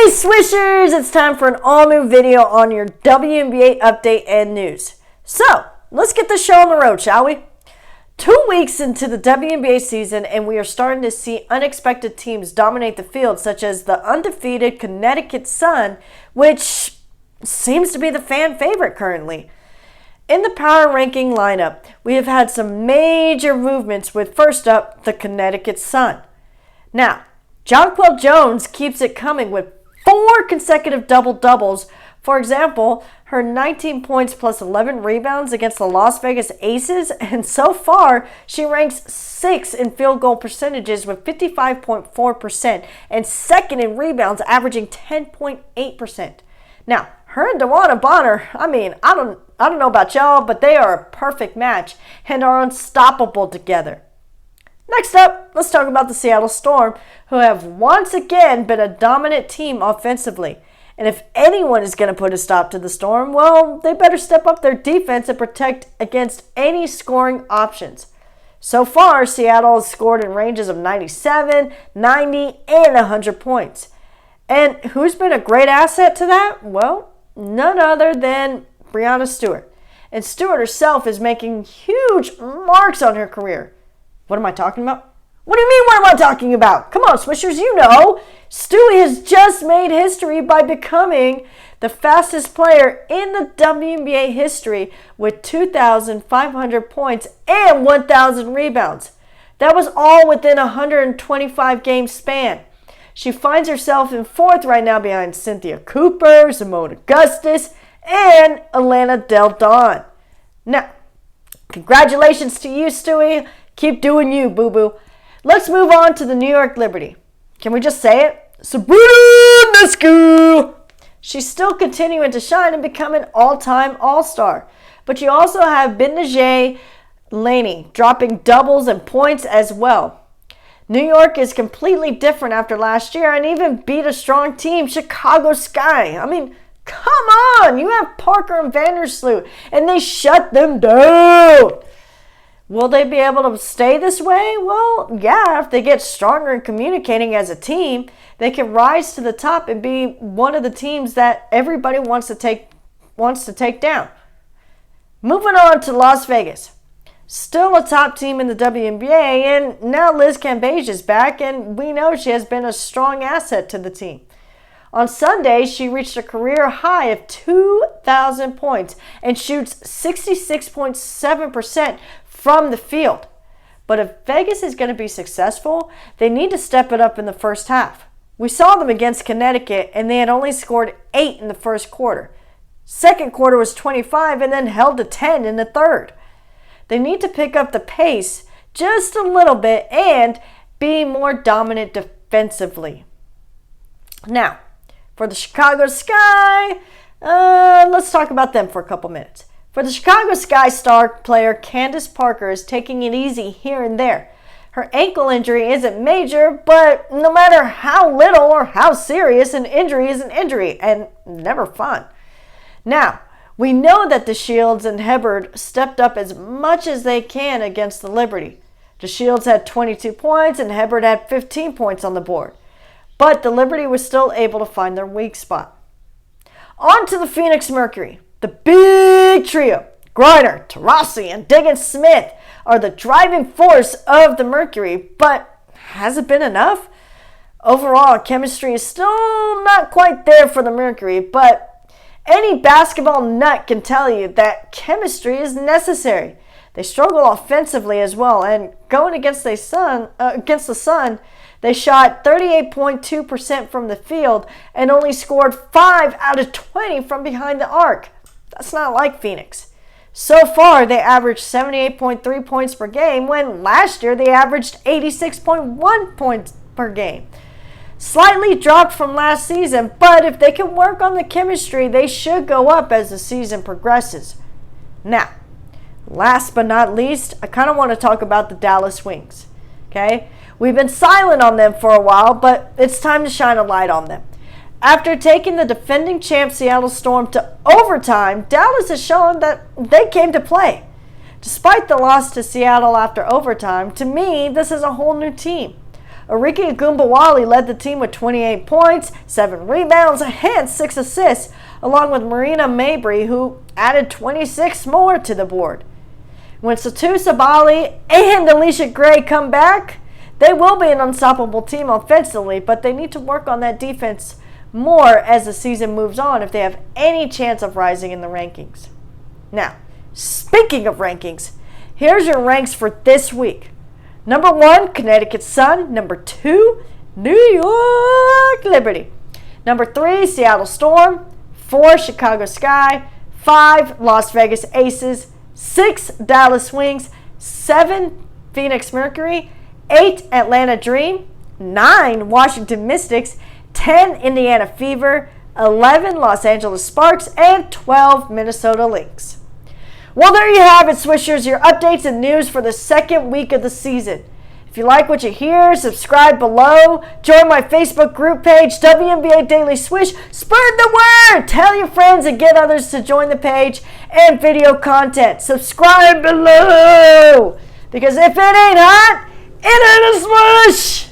Hey Swishers, it's time for an all-new video on your WNBA update and news. So, let's get the show on the road, shall we? 2 weeks into the WNBA season and we are starting to see unexpected teams dominate the field, such as the undefeated Connecticut Sun, which seems to be the fan favorite currently. In the power ranking lineup, we have had some major movements with, first up, the Connecticut Sun. Now, Jonquel Jones keeps it coming with 4 consecutive double-doubles. For example, her 19 points plus 11 rebounds against the Las Vegas Aces, and so far, she ranks 6th in field goal percentages with 55.4% and 2nd in rebounds, averaging 10.8%. Now, her and DeWanna Bonner, I don't know about y'all, but they are a perfect match and are unstoppable together. Next up, let's talk about the Seattle Storm, who have once again been a dominant team offensively. And if anyone is going to put a stop to the Storm, well, they better step up their defense and protect against any scoring options. So far, Seattle has scored in ranges of 97, 90, and 100 points. And who's been a great asset to that? Well, none other than Breanna Stewart. And Stewart herself is making huge marks on her career. What am I talking about? What do you mean, what am I talking about? Come on, Swishers, you know. Stewie has just made history by becoming the fastest player in the WNBA history with 2,500 points and 1,000 rebounds. That was all within a 125-game span. She finds herself in 4th right now behind Cynthia Cooper, Simone Augustus, and Elena Del Don. Now, congratulations to you, Stewie. Keep doing you, boo-boo. Let's move on to the New York Liberty. Can we just say it? Sabrina Ionescu! She's still continuing to shine and become an all-time all-star. But you also have Benajay Laney dropping doubles and points as well. New York is completely different after last year and even beat a strong team, Chicago Sky. Come on! You have Parker and Vandersloot, and they shut them down. Will they be able to stay this way? Well, yeah, if they get stronger in communicating as a team, they can rise to the top and be one of the teams that everybody wants to take down. Moving on to Las Vegas. Still a top team in the WNBA, and now Liz Cambage is back, and we know she has been a strong asset to the team. On Sunday, she reached a career high of 2,000 points and shoots 66.7% from the field. But if Vegas is going to be successful, they need to step it up in the first half. We saw them against Connecticut, and they had only scored 8 in the first quarter. Second quarter was 25 and then held to 10 in the third. They need to pick up the pace just a little bit and be more dominant defensively. Now, for the Chicago Sky, let's talk about them for a couple minutes. For the Chicago Sky star player, Candace Parker is taking it easy here and there. Her ankle injury isn't major, but no matter how little or how serious, an injury is an injury and never fun. Now, we know that the Shields and Hebard stepped up as much as they can against the Liberty. The Shields had 22 points and Hebard had 15 points on the board. But the Liberty was still able to find their weak spot. On to the Phoenix Mercury. The big trio, Griner, Taurasi, and Diggins-Smith, are the driving force of the Mercury, but has it been enough? Overall, chemistry is still not quite there for the Mercury, but any basketball nut can tell you that chemistry is necessary. They struggle offensively as well, and going against the Sun, they shot 38.2% from the field and only scored 5 out of 20 from behind the arc. That's not like Phoenix. So far, they averaged 78.3 points per game, when last year they averaged 86.1 points per game. Slightly dropped from last season, but if they can work on the chemistry, they should go up as the season progresses. Now, last but not least, I kind of want to talk about the Dallas Wings. Okay? We've been silent on them for a while, but it's time to shine a light on them. After taking the defending champ Seattle Storm to overtime, Dallas has shown that they came to play. Despite the loss to Seattle after overtime, to me, this is a whole new team. Arike Ogunbowale led the team with 28 points, 7 rebounds, and 6 assists, along with Marina Mabrey, who added 26 more to the board. When Satou Sabally and Alicia Gray come back, they will be an unstoppable team offensively, but they need to work on that defense more as the season moves on if they have any chance of rising in the rankings. Now, speaking of rankings, here's your ranks for this week. Number 1, Connecticut Sun. Number 2, New York Liberty. Number 3, Seattle Storm. 4, Chicago Sky. 5, Las Vegas Aces. 6, Dallas Wings. 7, Phoenix Mercury. 8, Atlanta Dream. 9, Washington Mystics. 10, Indiana Fever. 11, Los Angeles Sparks. And 12, Minnesota Lynx. Well, there you have it, Swishers, your updates and news for the second week of the season. If you like what you hear, subscribe below. Join my Facebook group page, WNBA Daily Swish. Spread the word. Tell your friends and get others to join the page and video content. Subscribe below. Because if it ain't hot, it ain't a swish.